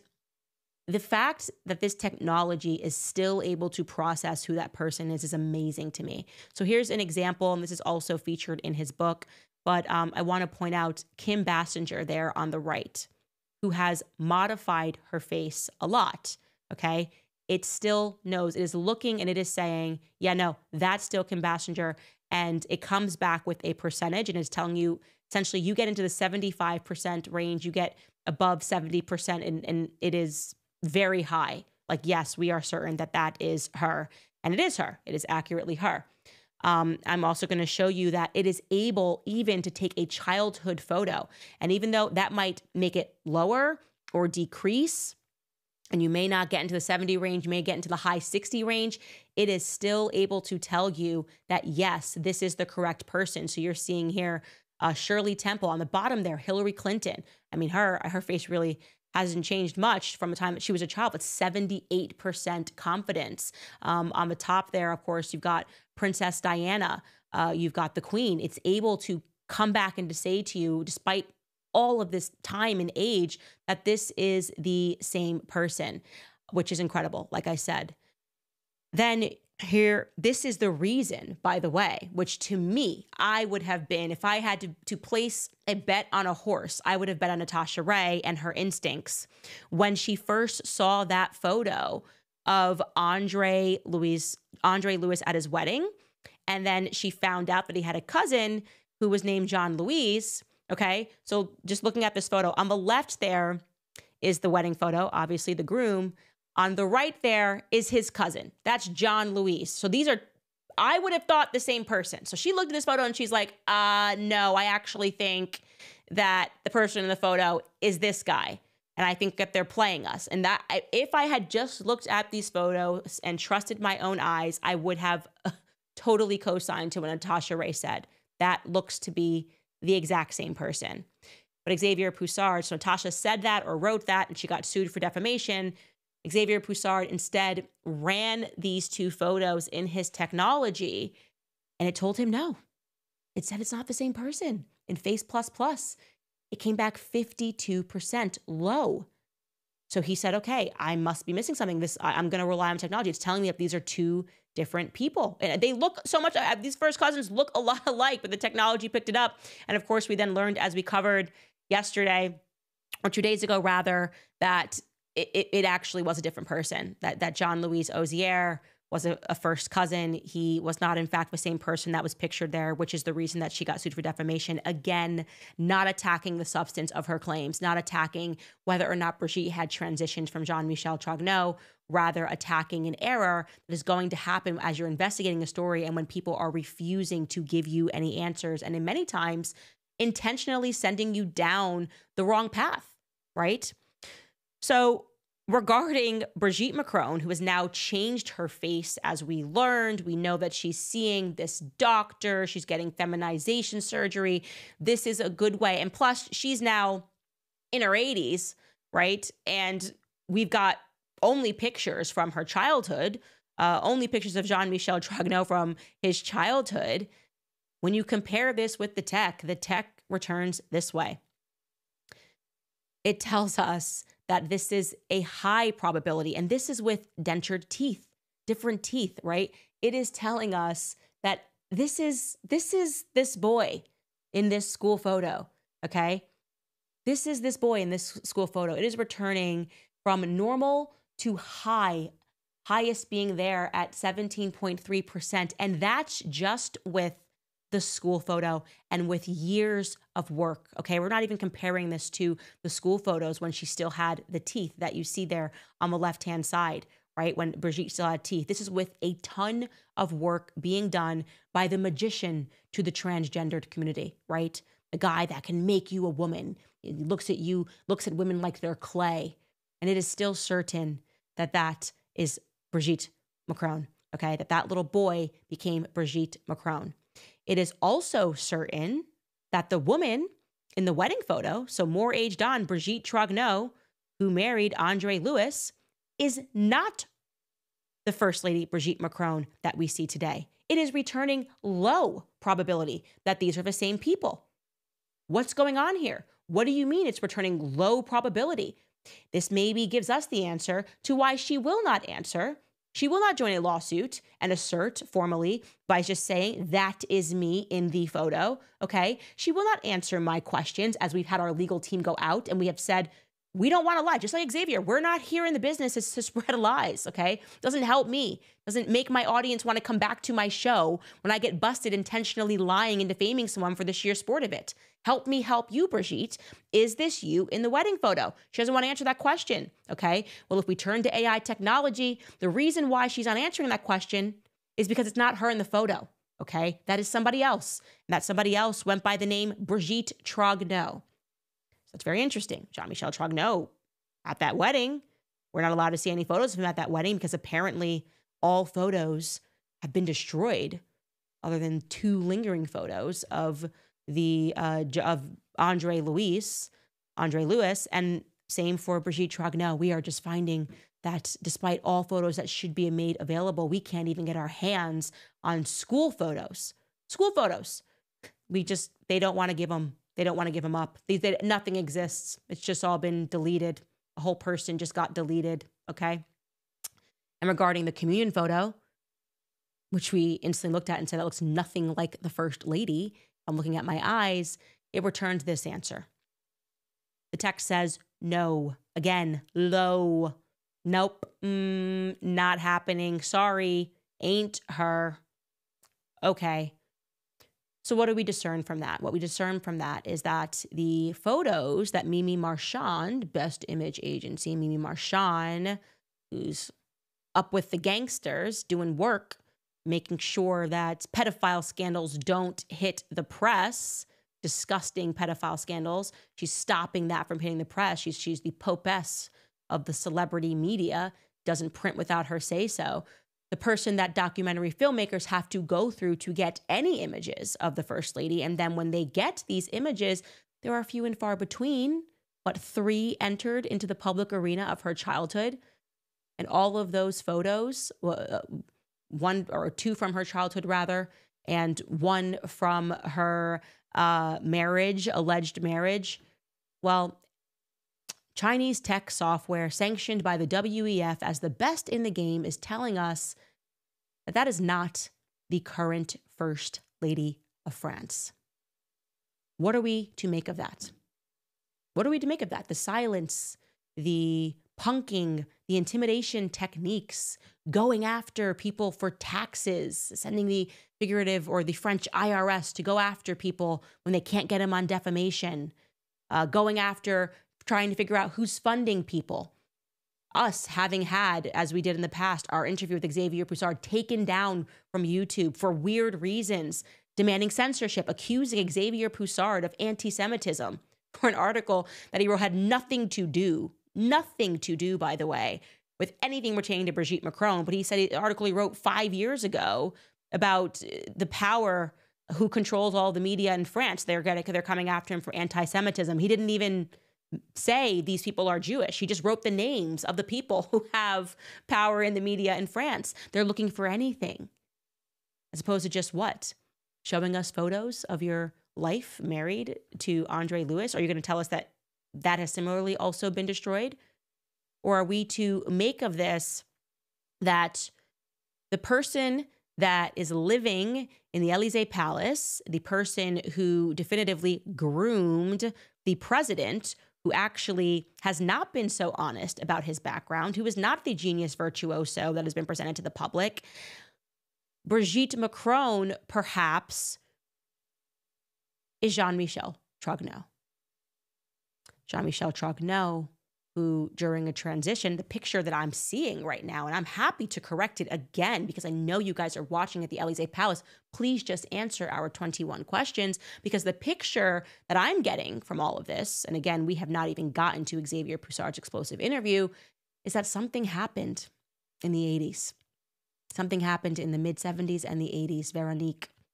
the fact that this technology is still able to process who that person is amazing to me. So here's an example, and this is also featured in his book. But I want to point out Kim Basinger there on the right, who has modified her face a lot, okay? It still knows, it is looking and it is saying, yeah, no, that's still Kim Basinger. And it comes back with a percentage and is telling you, essentially, you get into the 75% range, you get above 70%, and it is very high. Like, yes, we are certain that that is her. And it is her. It is accurately her. I'm also going to show you that it is able even to take a childhood photo. And even though that might make it lower or decrease, and you may not get into the 70 range, you may get into the high 60 range, it is still able to tell you that, yes, this is the correct person. So you're seeing here Shirley Temple on the bottom there, Hillary Clinton. I mean, her face really hasn't changed much from the time that she was a child, but 78% confidence. On the top there, of course, you've got Princess Diana. You've got the Queen. It's able to come back and to say to you, despite all of this time and age, that this is the same person, which is incredible, like I said. then this is the reason, by the way, which to me, I would have been, if I had to place a bet on a horse, I would have bet on Natasha Ray and her instincts when she first saw that photo of Andre Lewis at his wedding. And then she found out that he had a cousin who was named John Louise. Okay. So just looking at this photo on the left, there is the wedding photo, obviously the groom. On the right there is his cousin. That's John Louise. So I would have thought the same person. So she looked at this photo and she's like, no, I actually think that the person in the photo is this guy. And I think that they're playing us. And that if I had just looked at these photos and trusted my own eyes, I would have totally co-signed to what Natasha Ray said. That looks to be the exact same person. But Xavier Poussard, so Natasha said that or wrote that, and she got sued for defamation. Xavier Poussard instead ran these two photos in his technology, and it told him no. It said it's not the same person. In Face++, it came back 52% low. So he said, okay, I must be missing something. I'm going to rely on technology. It's telling me that these are two different people. And they look so much, these first cousins look a lot alike, but the technology picked it up. And of course, we then learned, as we covered yesterday, or 2 days ago rather, that it actually was a different person, that John Louis Ozier was a first cousin. He was not, in fact, the same person that was pictured there, which is the reason that she got sued for defamation. Again, not attacking the substance of her claims, not attacking whether or not Brigitte had transitioned from Jean-Michel Trogneau, rather attacking an error that is going to happen as you're investigating a story and when people are refusing to give you any answers, and in many times intentionally sending you down the wrong path, right? So regarding Brigitte Macron, who has now changed her face, as we learned, we know that she's seeing this doctor, she's getting feminization surgery. This is a good way. And plus, she's now in her 80s, right? And we've got only pictures from her childhood, only pictures of Jean-Michel Trogneau from his childhood. When you compare this with the tech returns this way. It tells us that this is a high probability, and this is with dentured teeth, different teeth, right? It is telling us that this is this boy in this school photo, okay? This is this boy in this school photo. It is returning from normal to high, highest being there at 17.3%, and that's just with the school photo and with years of work, okay? We're not even comparing this to the school photos when she still had the teeth that you see there on the left-hand side, right? When Brigitte still had teeth. This is with a ton of work being done by the magician to the transgendered community, right? The guy that can make you a woman. He looks at you, looks at women like they're clay. And it is still certain that that is Brigitte Macron, okay? That little boy became Brigitte Macron. It is also certain that the woman in the wedding photo, so more aged on, Brigitte Trogneau, who married Andre Lewis, is not the First Lady Brigitte Macron that we see today. It is returning low probability that these are the same people. What's going on here? What do you mean it's returning low probability? This maybe gives us the answer to why she will not answer. She will not join a lawsuit and assert formally by just saying, that is me in the photo, okay? She will not answer my questions as we've had our legal team go out and we have said, we don't want to lie. Just like Xavier, we're not here in the business to spread lies, okay? Doesn't help me. Doesn't make my audience want to come back to my show when I get busted intentionally lying and defaming someone for the sheer sport of it. Help me help you, Brigitte. Is this you in the wedding photo? She doesn't want to answer that question, okay? Well, if we turn to AI technology, the reason why she's not answering that question is because it's not her in the photo, okay? That is somebody else. And that somebody else went by the name Brigitte Trogneau. So it's very interesting. Jean-Michel Trogneau at that wedding. We're not allowed to see any photos of him at that wedding because apparently all photos have been destroyed other than 2 lingering photos of of Andre Lewis, and same for Brigitte Trogneau. We are just finding that despite all photos that should be made available, we can't even get our hands on school photos. School photos. They don't want to give them. They don't want to give them up. Nothing exists. It's just all been deleted. A whole person just got deleted. Okay. And regarding the communion photo, which we instantly looked at and said, that looks nothing like the first lady. I'm looking at my eyes. It returned this answer. The text says, no. Again, low. Nope. Not happening. Sorry. Ain't her. Okay. So what do we discern from that? What we discern from that is that the photos that Mimi Marchand, Best Image Agency, Mimi Marchand, who's up with the gangsters doing work, making sure that pedophile scandals don't hit the press, disgusting pedophile scandals. She's stopping that from hitting the press. She's the popess of the celebrity media, doesn't print without her say-so. The person that documentary filmmakers have to go through to get any images of the First Lady. And then when they get these images, there are few and far between. What, 3 entered into the public arena of her childhood? And all of those photos, 1 or 2 from her childhood rather, and 1 from her marriage, alleged marriage. Well, Chinese tech software sanctioned by the WEF as the best in the game is telling us that that is not the current First Lady of France. What are we to make of that? What are we to make of that? The silence, the punking, the intimidation techniques, going after people for taxes, sending the figurative or the French IRS to go after people when they can't get them on defamation, going after trying to figure out who's funding people. Us having had, as we did in the past, our interview with Xavier Poussard taken down from YouTube for weird reasons, demanding censorship, accusing Xavier Poussard of anti-Semitism for an article that he wrote had nothing to do, by the way, with anything pertaining to Brigitte Macron. But he said the article he wrote 5 years ago about the power who controls all the media in France. They're coming after him for anti-Semitism. He didn't even say these people are Jewish. He just wrote the names of the people who have power in the media in France. They're looking for anything, as opposed to just what? Showing us photos of your life married to Andre Lewis? Are you going to tell us that that has similarly also been destroyed? Or are we to make of this that the person that is living in the Élysée Palace, the person who definitively groomed the president, who actually has not been so honest about his background, who is not the genius virtuoso that has been presented to the public, Brigitte Macron, perhaps, is Jean-Michel Trogneau. Jean-Michel Trogneau, who during a transition, the picture that I'm seeing right now, and I'm happy to correct it again because I know you guys are watching at the Élysée Palace, please just answer our 21 questions, because the picture that I'm getting from all of this, and again, we have not even gotten to Xavier Poussard's explosive interview, is that something happened in the 80s. Something happened in the mid-70s and the 80s.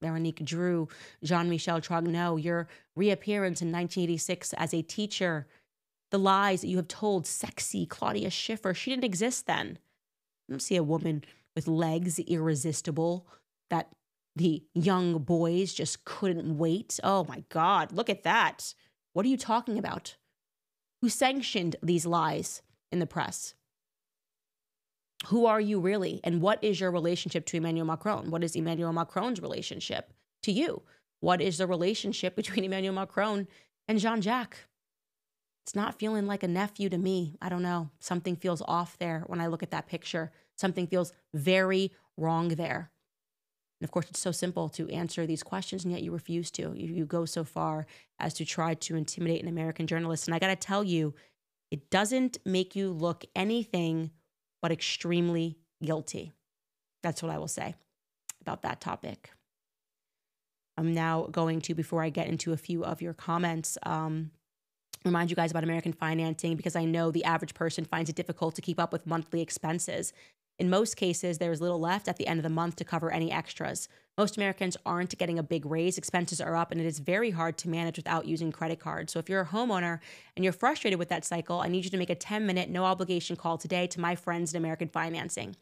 Veronique Drew, Jean-Michel Trogneau, your reappearance in 1986 as a teacher, the lies that you have told sexy Claudia Schiffer. She didn't exist then. I don't see a woman with legs irresistible that the young boys just couldn't wait. Oh my God, look at that. What are you talking about? Who sanctioned these lies in the press? Who are you really? And what is your relationship to Emmanuel Macron? What is Emmanuel Macron's relationship to you? What is the relationship between Emmanuel Macron and Jean-Jacques? It's not feeling like a nephew to me. I don't know. Something feels off there when I look at that picture. Something feels very wrong there. And of course, it's so simple to answer these questions, and yet you refuse to. You go so far as to try to intimidate an American journalist. And I got to tell you, it doesn't make you look anything but extremely guilty. That's what I will say about that topic. I'm now going to, before I get into a few of your comments, remind you guys about American financing, because I know the average person finds it difficult to keep up with monthly expenses. In most cases, there is little left at the end of the month to cover any extras. Most Americans aren't getting a big raise. Expenses are up, and it is very hard to manage without using credit cards. So if you're a homeowner and you're frustrated with that cycle, I need you to make a 10-minute no-obligation call today to my friends in American Financing.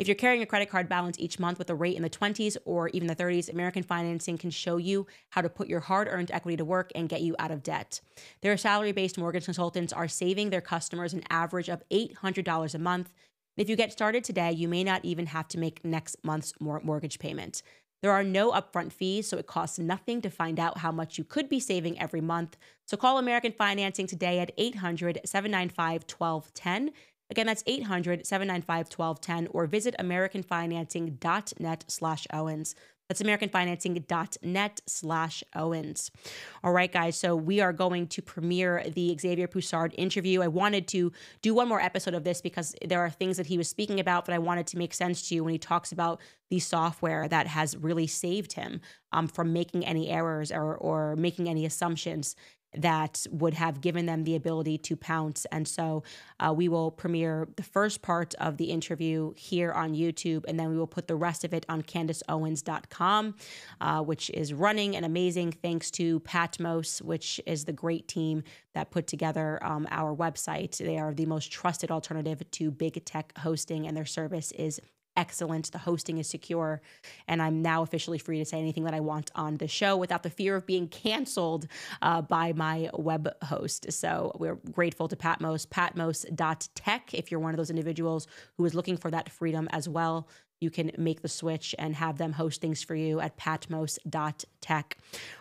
If you're carrying a credit card balance each month with a rate in the 20s or even the 30s, American Financing can show you how to put your hard-earned equity to work and get you out of debt. Their salary-based mortgage consultants are saving their customers an average of $800 a month. And if you get started today, you may not even have to make next month's mortgage payment. There are no upfront fees, so it costs nothing to find out how much you could be saving every month. So call American Financing today at 800-795-1210. Again, that's 800-795-1210, or visit americanfinancing.net/Owens. That's americanfinancing.net/Owens. All right, guys. So we are going to premiere the Xavier Poussard interview. I wanted to do one more episode of this because there are things that he was speaking about that I wanted to make sense to you when he talks about the software that has really saved him from making any errors or making any assumptions that would have given them the ability to pounce. And so we will premiere the first part of the interview here on YouTube, and then we will put the rest of it on CandaceOwens.com, which is running and amazing thanks to Patmos, which is the great team that put together our website. They are the most trusted alternative to big tech hosting, and their service is excellent. The hosting is secure, and I'm now officially free to say anything that I want on the show without the fear of being canceled by my web host. So we're grateful to Patmos, patmos.tech. If you're one of those individuals who is looking for that freedom as well, you can make the switch and have them host things for you at patmos.tech.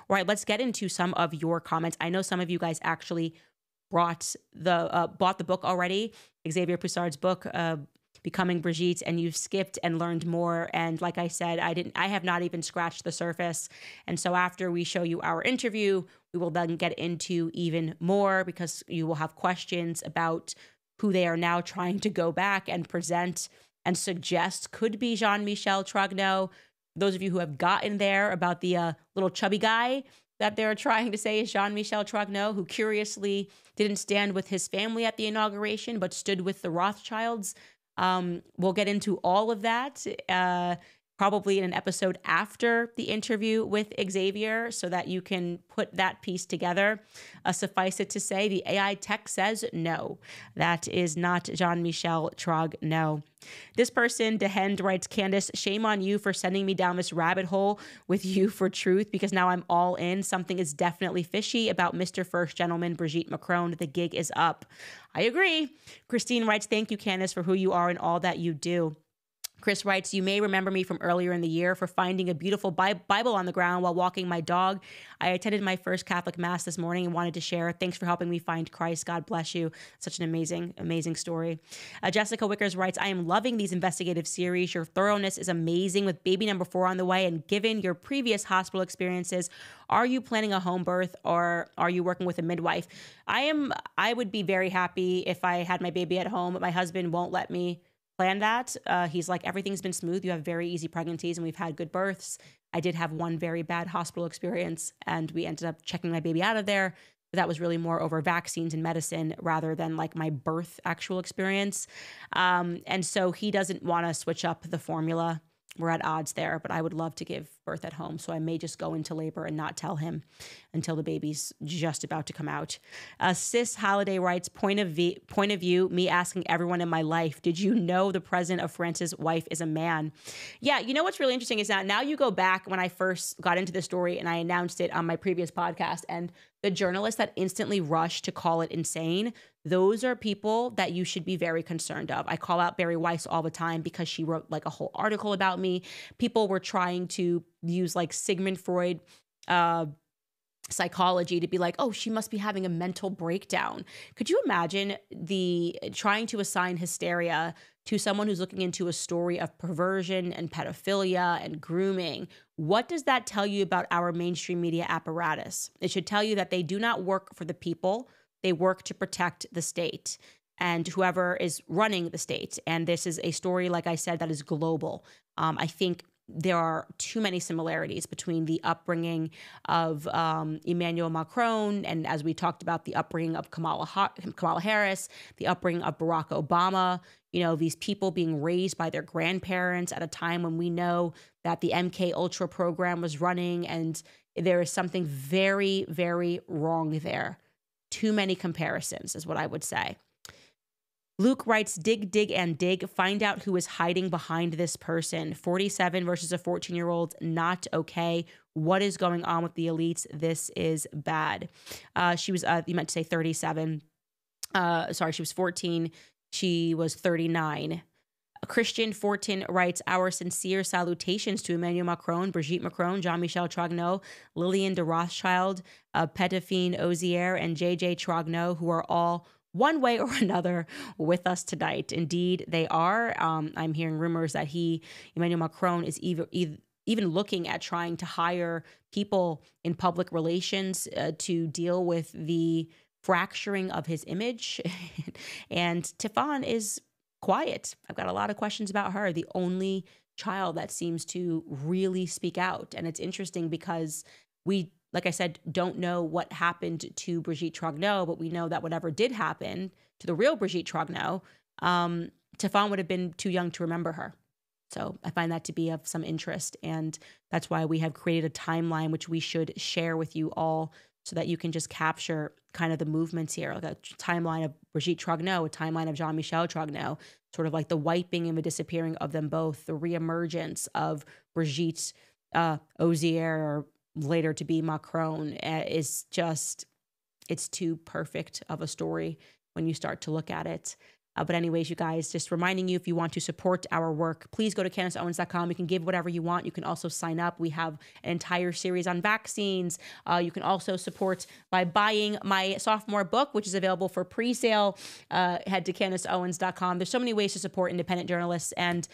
All right, let's get into some of your comments. I know some of you guys actually bought the book already, Xavier Poussard's book, Becoming Brigitte, and you've skipped and learned more. And like I said, I have not even scratched the surface. And so after we show you our interview, we will then get into even more, because you will have questions about who they are now trying to go back and present and suggest could be Jean-Michel Trogneau. Those of you who have gotten there about the little chubby guy that they're trying to say is Jean-Michel Trogneau, who curiously didn't stand with his family at the inauguration, but stood with the Rothschilds. We'll get into all of that probably in an episode after the interview with Xavier, so that you can put that piece together. Suffice it to say, the AI tech says no. That is not Jean-Michel Trogneau. This person, Dehend, writes, Candace, shame on you for sending me down this rabbit hole with you for truth, because now I'm all in. Something is definitely fishy about Mr. First Gentleman Brigitte Macron. The gig is up. I agree. Christine writes, thank you, Candace, for who you are and all that you do. Chris writes, you may remember me from earlier in the year for finding a beautiful Bible on the ground while walking my dog. I attended my first Catholic Mass this morning and wanted to share. Thanks for helping me find Christ. God bless you. Such an amazing, amazing story. Jessica Wickers writes, I am loving these investigative series. Your thoroughness is amazing with baby number 4 on the way. And given your previous hospital experiences, are you planning a home birth or are you working with a midwife? I would be very happy if I had my baby at home, but my husband won't let me plan that. He's like, everything's been smooth. You have very easy pregnancies and we've had good births. I did have one very bad hospital experience and we ended up checking my baby out of there. But that was really more over vaccines and medicine rather than like my birth actual experience. And so he doesn't want to switch up the formula. We're at odds there, but I would love to give birth at home. So I may just go into labor and not tell him until the baby's just about to come out. Sis Holiday writes, point of view, me asking everyone in my life, did you know the president of France's wife is a man? Yeah, you know what's really interesting is that now you go back when I first got into the story and I announced it on my previous podcast, and the journalists that instantly rushed to call it insane, those are people that you should be very concerned of. I call out Bari Weiss all the time because she wrote like a whole article about me. People were trying to use like Sigmund Freud psychology to be like, oh, she must be having a mental breakdown. Could you imagine trying to assign hysteria to someone who's looking into a story of perversion and pedophilia and grooming? What does that tell you about our mainstream media apparatus? It should tell you that they do not work for the people. They work to protect the state and whoever is running the state. And this is a story, like I said, that is global. I think there are too many similarities between the upbringing of Emmanuel Macron, and as we talked about, the upbringing of Kamala Harris, the upbringing of Barack Obama, you know, these people being raised by their grandparents at a time when we know that the MK Ultra program was running, and there is something very, very wrong there. Too many comparisons is what I would say. Luke writes, dig, dig, and dig. Find out who is hiding behind this person. 47 versus a 14-year-old, not okay. What is going on with the elites? This is bad. She was, you meant to say 37. Sorry, she was 14. She was 39. Christian Fortin writes, our sincere salutations to Emmanuel Macron, Brigitte Macron, Jean-Michel Trogneau, Lillian de Rothschild, Pedafine Ozier, and JJ Trogneau, who are all one way or another with us tonight. Indeed, they are. I'm hearing rumors that Emmanuel Macron, is even looking at trying to hire people in public relations to deal with the fracturing of his image. And Tiffany is quiet. I've got a lot of questions about her. The only child that seems to really speak out. And it's interesting because we, like I said, don't know what happened to Brigitte Trogneau, but we know that whatever did happen to the real Brigitte Trogneau, Tiffany would have been too young to remember her. So I find that to be of some interest. And that's why we have created a timeline, which we should share with you all so that you can just capture kind of the movements here, like a timeline of Brigitte Trogneau, a timeline of Jean-Michel Trogneau, sort of like the wiping and the disappearing of them both, the reemergence of Brigitte Ozier, or later to be Macron, is just, it's too perfect of a story when you start to look at it. But anyways, you guys, just reminding you, if you want to support our work, please go to CandiceOwens.com. You can give whatever you want. You can also sign up. We have an entire series on vaccines. You can also support by buying my sophomore book, which is available for pre-sale. Head to CandiceOwens.com. There's so many ways to support independent journalists and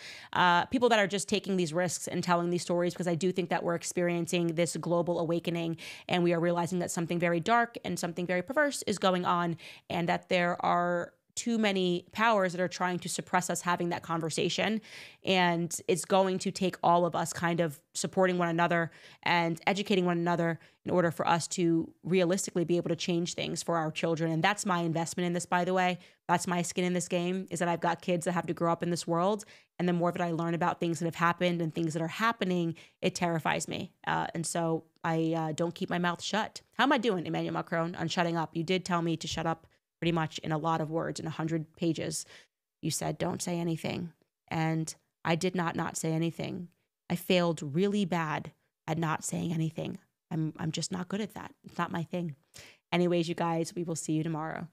people that are just taking these risks and telling these stories, because I do think that we're experiencing this global awakening, and we are realizing that something very dark and something very perverse is going on, and that there are too many powers that are trying to suppress us having that conversation. And it's going to take all of us kind of supporting one another and educating one another in order for us to realistically be able to change things for our children. And that's my investment in this, by the way. That's my skin in this game, is that I've got kids that have to grow up in this world. And the more that I learn about things that have happened and things that are happening, it terrifies me. And so I don't keep my mouth shut. How am I doing, Emmanuel Macron, on shutting up? You did tell me to shut up pretty much in a lot of words, in 100 pages. You said, don't say anything. And I did not say anything. I failed really bad at not saying anything. I'm just not good at that. It's not my thing. Anyways, you guys, we will see you tomorrow.